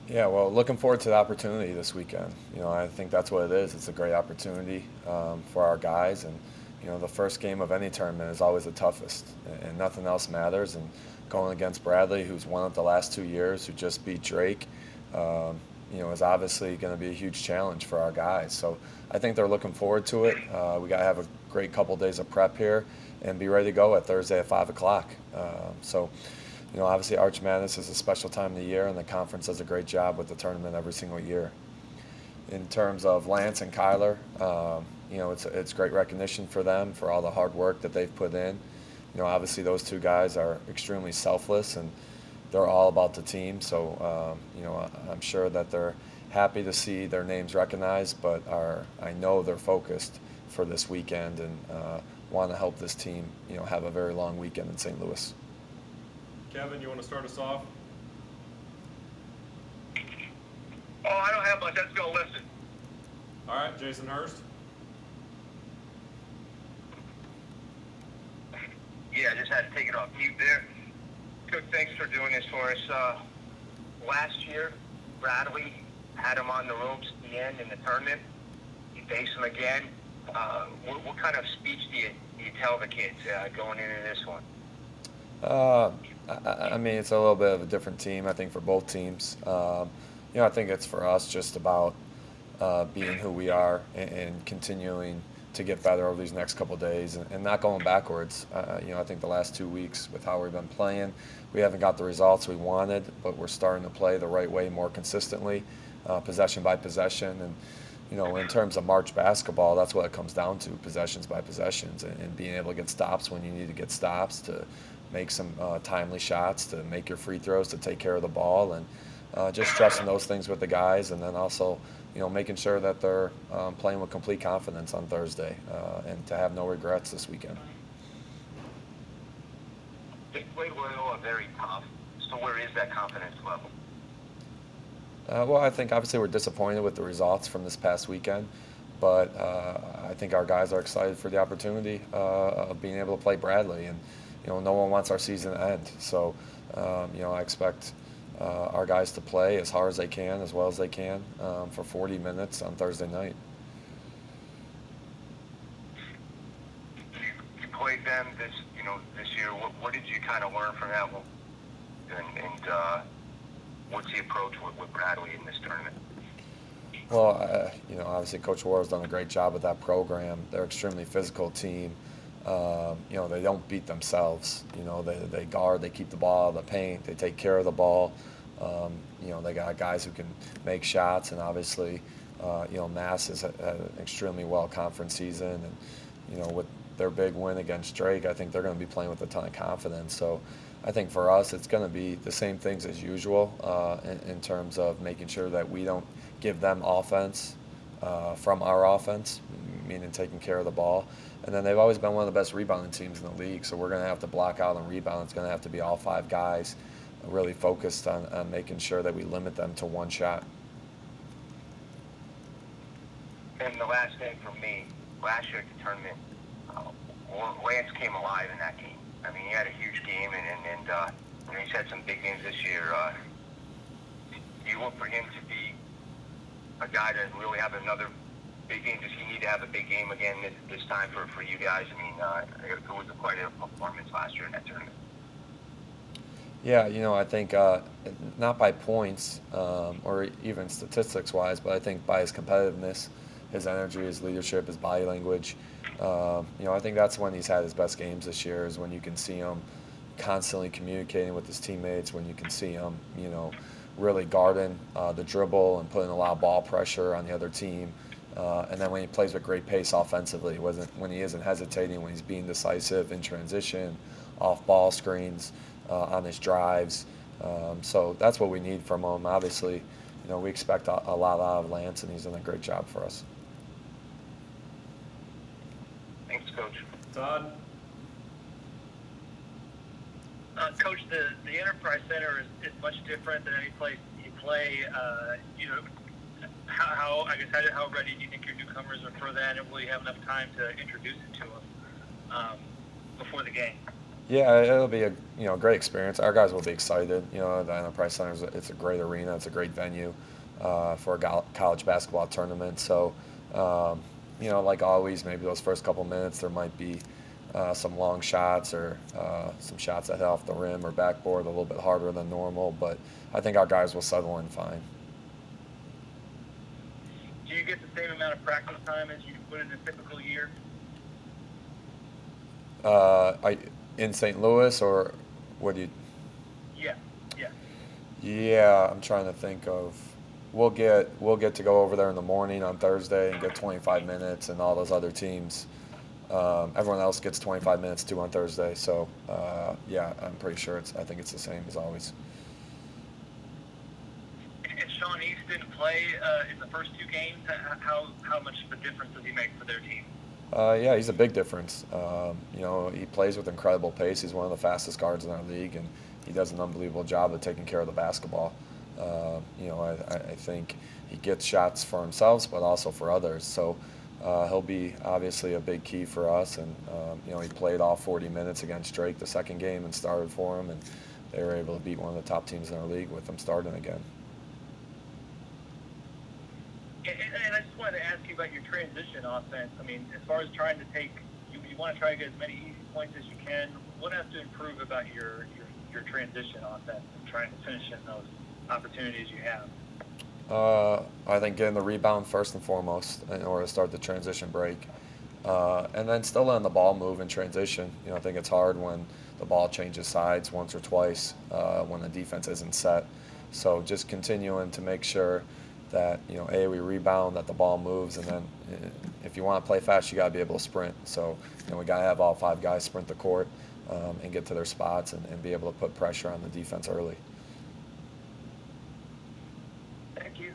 Yeah, well, looking forward to the opportunity this weekend. I think that's what it is. It's a great opportunity for our guys, and the first game of any tournament is always the toughest, and nothing else matters. And going against Bradley, who's won it the last 2 years, who just beat Drake, is obviously going to be a huge challenge for our guys. So I think they're looking forward to it. We got to have a great couple days of prep here, and be ready to go at Thursday at 5 o'clock. So obviously Arch Madness is a special time of the year, and the conference does a great job with the tournament every single year. In terms of Lance and Kyler, it's great recognition for them for all the hard work that they've put in. Obviously those two guys are extremely selfless, and they're all about the team. So, I'm sure that they're happy to see their names recognized, but I know they're focused for this weekend and want to help this team, have a very long weekend in St. Louis. Kevin, you want to start us off? Oh, I don't have much. Let's go listen. All right, Jason Hurst. Yeah, I just had to take it off mute there. Coach, thanks for doing this for us. Last year, Bradley had him on the ropes at the end in the tournament. You face him again. What kind of speech do you tell the kids going into this one? I mean, it's a little bit of a different team, I think, for both teams. I think it's for us just about being who we are and continuing to get better over these next couple of days and not going backwards. I think the last 2 weeks with how we've been playing, we haven't got the results we wanted, but we're starting to play the right way more consistently, possession by possession. And, in terms of March basketball, that's what it comes down to, possessions by possessions, and being able to get stops when you need to get stops, to make some timely shots, to make your free throws, to take care of the ball, and just stressing those things with the guys, and then also, making sure that they're playing with complete confidence on Thursday, and to have no regrets this weekend. They played well, very tough. So where is that confidence level? Well, I think obviously we're disappointed with the results from this past weekend, but I think our guys are excited for the opportunity of being able to play Bradley, and no one wants our season to end. So I expect our guys to play as hard as they can, as well as they can, for 40 minutes on Thursday night. You played them this year. What did you kind of learn from that? And what's the approach with Bradley in this tournament? Well, obviously Coach Ward's done a great job with that program. They're an extremely physical team. They don't beat themselves. They guard, they keep the ball out of the paint, they take care of the ball. They got guys who can make shots, and obviously, Mass has had an extremely well conference season, and with their big win against Drake, I think they're going to be playing with a ton of confidence. So I think for us, it's going to be the same things as usual in terms of making sure that we don't give them offense from our offense, meaning taking care of the ball. And then they've always been one of the best rebounding teams in the league, so we're going to have to block out on rebound. It's going to have to be all five guys really focused on making sure that we limit them to one shot. And the last thing for me, last year at the tournament, Lance came alive in that game. I mean, he had a huge game, and he's had some big games this year. Do you look for him to be a guy to really have another big game? Does he need to have a big game again this time for you guys? I mean, it was quite a performance last year in that tournament. Yeah, I think not by points or even statistics-wise, but I think by his competitiveness, his energy, his leadership, his body language. I think that's when he's had his best games this year, is when you can see him constantly communicating with his teammates, when you can see him, really guarding the dribble and putting a lot of ball pressure on the other team. And then when he plays with great pace offensively, when he isn't hesitating, when he's being decisive in transition, off ball screens, on his drives. So that's what we need from him. Obviously, we expect a lot out of Lance, and he's done a great job for us. Thanks, Coach. Todd? Coach, the Enterprise Center is much different than any place you play. How ready do you think your newcomers are for that, and will you have enough time to introduce it to them before the game? Yeah, it'll be a great experience. Our guys will be excited. The Enterprise Center it's a great arena. It's a great venue for a college basketball tournament. So, like always, maybe those first couple minutes there might be some long shots or some shots that hit off the rim or backboard a little bit harder than normal. But I think our guys will settle in fine. Do you get the same amount of practice time as you would in a typical year? In St. Louis, or what do you? Yeah, yeah. Yeah, I'm trying to think of. We'll get to go over there in the morning on Thursday and get 25 minutes, and all those other teams. Everyone else gets 25 minutes too on Thursday. So yeah, I'm pretty sure I think it's the same as always. And Sean East didn't play in the first two games. How much of a difference does he make for their team? Yeah, he's a big difference. He plays with incredible pace. He's one of the fastest guards in our league, and he does an unbelievable job of taking care of the basketball. I think he gets shots for himself, but also for others. So he'll be obviously a big key for us. And he played all 40 minutes against Drake the second game and started for him, and they were able to beat one of the top teams in our league with him starting again. And I just wanted to ask you about your transition offense. I mean, as far as trying to you want to try to get as many easy points as you can. What has to improve about your transition offense and trying to finish in those opportunities you have? I think getting the rebound first and foremost in order to start the transition break. And then still letting the ball move in transition. I think it's hard when the ball changes sides once or twice when the defense isn't set. So just continuing to make sure that, we rebound, that the ball moves, and then if you want to play fast, you got to be able to sprint. So, we got to have all 5 guys sprint the court and get to their spots and be able to put pressure on the defense early. Thank you.